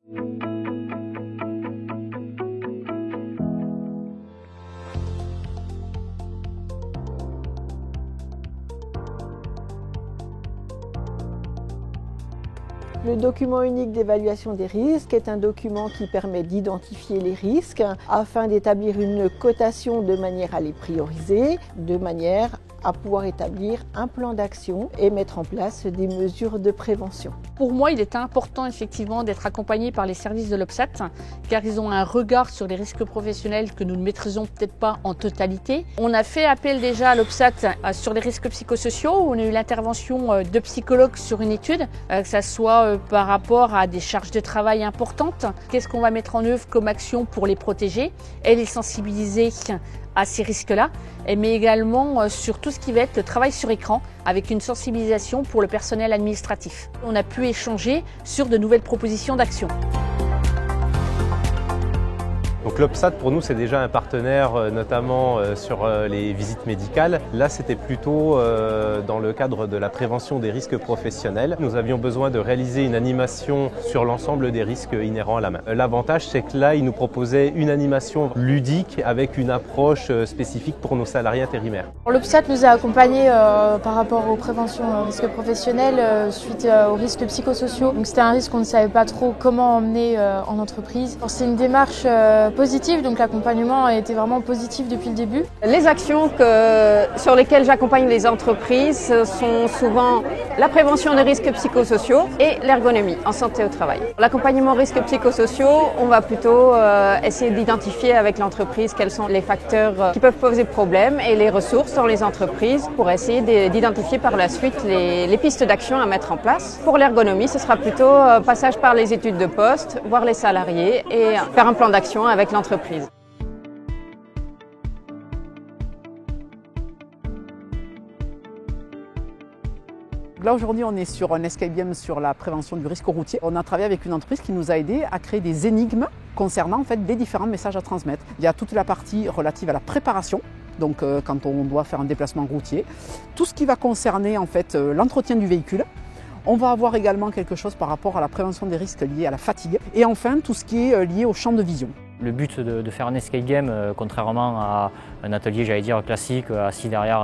Le document unique d'évaluation des risques est un document qui permet d'identifier les risques afin d'établir une cotation de manière à les prioriser, de manière à pouvoir établir un plan d'action et mettre en place des mesures de prévention. Pour moi, il est important effectivement d'être accompagné par les services de l'OPSAT car ils ont un regard sur les risques professionnels que nous ne maîtrisons peut-être pas en totalité. On a fait appel déjà à l'OPSAT sur les risques psychosociaux. On a eu l'intervention de psychologues sur une étude, que ce soit par rapport à des charges de travail importantes. Qu'est-ce qu'on va mettre en œuvre comme action pour les protéger et les sensibiliser à ces risques-là, mais également sur tout ce qui va être le travail sur écran avec une sensibilisation pour le personnel administratif. On a pu échanger sur de nouvelles propositions d'action. Donc l'OPSAT pour nous c'est déjà un partenaire notamment sur les visites médicales. Là c'était plutôt dans le cadre de la prévention des risques professionnels. Nous avions besoin de réaliser une animation sur l'ensemble des risques inhérents à la main. L'avantage c'est que là il nous proposait une animation ludique avec une approche spécifique pour nos salariés intérimaires. L'OPSAT nous a accompagnés par rapport aux préventions risques professionnels suite aux risques psychosociaux. Donc c'était un risque qu'on ne savait pas trop comment emmener en entreprise. C'est une démarche positive, donc l'accompagnement a été vraiment positif depuis le début. Les actions sur lesquelles j'accompagne les entreprises sont souvent la prévention des risques psychosociaux et l'ergonomie en santé au travail. L'accompagnement risques psychosociaux, on va plutôt essayer d'identifier avec l'entreprise quels sont les facteurs qui peuvent poser problème et les ressources dans les entreprises pour essayer d'identifier par la suite les pistes d'action à mettre en place. Pour l'ergonomie, ce sera plutôt passage par les études de poste, voir les salariés et faire un plan d'action avec l'entreprise. Là aujourd'hui on est sur un escape game sur la prévention du risque routier. On a travaillé avec une entreprise qui nous a aidé à créer des énigmes concernant en fait des différents messages à transmettre. Il y a toute la partie relative à la préparation, donc quand on doit faire un déplacement routier, tout ce qui va concerner en fait l'entretien du véhicule. On va avoir également quelque chose par rapport à la prévention des risques liés à la fatigue et enfin tout ce qui est lié au champ de vision. Le but de faire un escape game, contrairement à un atelier, j'allais dire, classique, assis derrière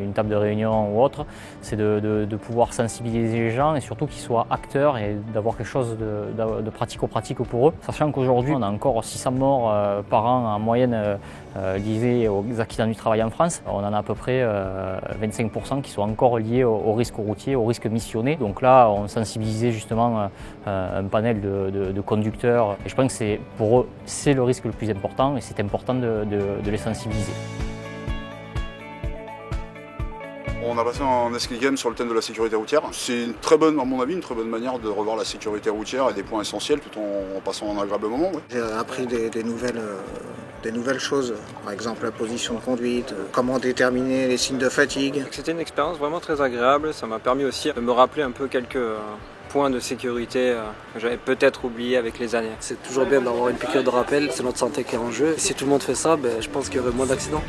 une table de réunion ou autre, c'est de pouvoir sensibiliser les gens et surtout qu'ils soient acteurs et d'avoir quelque chose de pratico-pratique pour eux. Sachant qu'aujourd'hui, on a encore 600 morts par an en moyenne liés aux accidents du travail en France. On en a à peu près 25% qui sont encore liés au risque routier, au risque missionné. Donc là, on sensibilisait justement un panel de conducteurs. Et je pense que pour eux, c'est le risque le plus important et c'est important de les sensibiliser. On a passé un escape game sur le thème de la sécurité routière. C'est une très bonne, à mon avis, une très bonne manière de revoir la sécurité routière et des points essentiels tout en passant un agréable moment. Ouais. J'ai appris des nouvelles choses, par exemple la position de conduite, comment déterminer les signes de fatigue. C'était une expérience vraiment très agréable, ça m'a permis aussi de me rappeler un peu quelques points de sécurité que j'avais peut-être oublié avec les années. C'est toujours bien d'avoir une piqûre de rappel, c'est notre santé qui est en jeu. Si tout le monde fait ça, je pense qu'il y aurait moins d'accidents.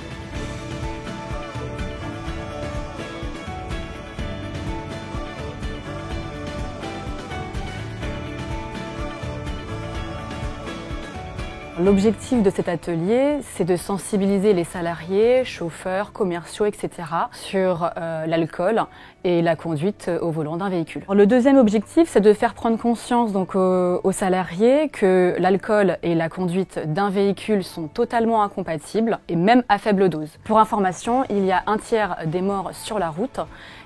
L'objectif de cet atelier, c'est de sensibiliser les salariés, chauffeurs, commerciaux, etc. sur l'alcool et la conduite au volant d'un véhicule. Le deuxième objectif, c'est de faire prendre conscience donc, aux salariés que l'alcool et la conduite d'un véhicule sont totalement incompatibles et même à faible dose. Pour information, il y a 1/3 des morts sur la route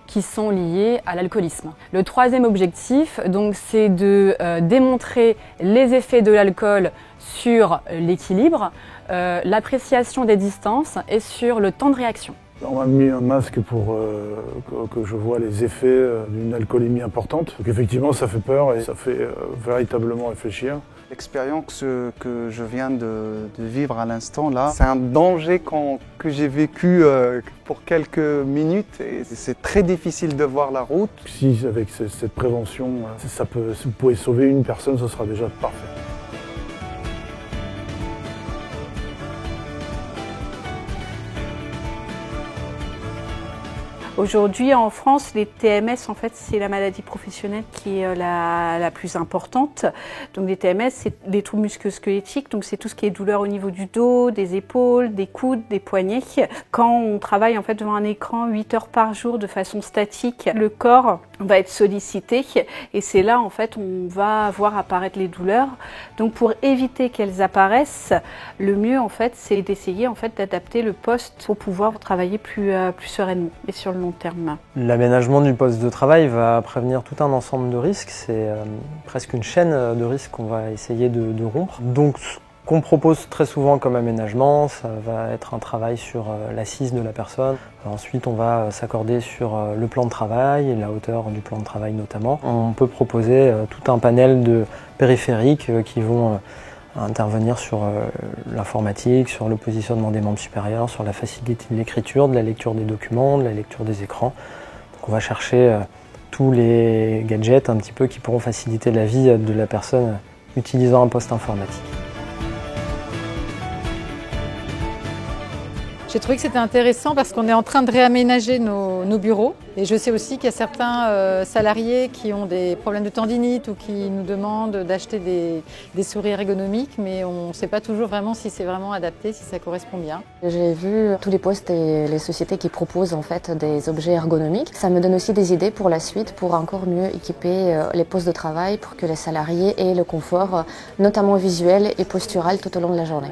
qui sont liés à l'alcoolisme. Le troisième objectif, donc, c'est de démontrer les effets de l'alcool sur l'équilibre, l'appréciation des distances et sur le temps de réaction. On m'a mis un masque pour que je vois les effets d'une alcoolémie importante. Donc effectivement ça fait peur et ça fait véritablement réfléchir. L'expérience que je viens de vivre à l'instant là, c'est un danger que j'ai vécu pour quelques minutes et c'est très difficile de voir la route. Si avec cette prévention, si vous pouvez sauver une personne, ce sera déjà parfait. Aujourd'hui en France, les TMS en fait c'est la maladie professionnelle qui est la plus importante. Donc les TMS c'est les troubles musculo-squelettiques, donc c'est tout ce qui est douleur au niveau du dos, des épaules, des coudes, des poignets. Quand on travaille en fait devant un écran 8 heures par jour de façon statique, le corps va être sollicité et c'est là en fait on va voir apparaître les douleurs. Donc pour éviter qu'elles apparaissent, le mieux en fait c'est d'essayer en fait d'adapter le poste pour pouvoir travailler plus sereinement et sur le long terme. L'aménagement du poste de travail va prévenir tout un ensemble de risques, c'est presque une chaîne de risques qu'on va essayer de rompre. Donc ce qu'on propose très souvent comme aménagement, ça va être un travail sur l'assise de la personne. Ensuite, on va s'accorder sur le plan de travail et la hauteur du plan de travail notamment. On peut proposer tout un panel de périphériques qui vont intervenir sur l'informatique, sur le positionnement des membres supérieurs, sur la facilité de l'écriture, de la lecture des documents, de la lecture des écrans. Donc on va chercher tous les gadgets un petit peu qui pourront faciliter la vie de la personne utilisant un poste informatique. J'ai trouvé que c'était intéressant parce qu'on est en train de réaménager nos bureaux. Et je sais aussi qu'il y a certains salariés qui ont des problèmes de tendinite ou qui nous demandent d'acheter des souris ergonomiques, mais on ne sait pas toujours vraiment si c'est vraiment adapté, si ça correspond bien. J'ai vu tous les postes et les sociétés qui proposent en fait des objets ergonomiques. Ça me donne aussi des idées pour la suite, pour encore mieux équiper les postes de travail pour que les salariés aient le confort, notamment visuel et postural tout au long de la journée.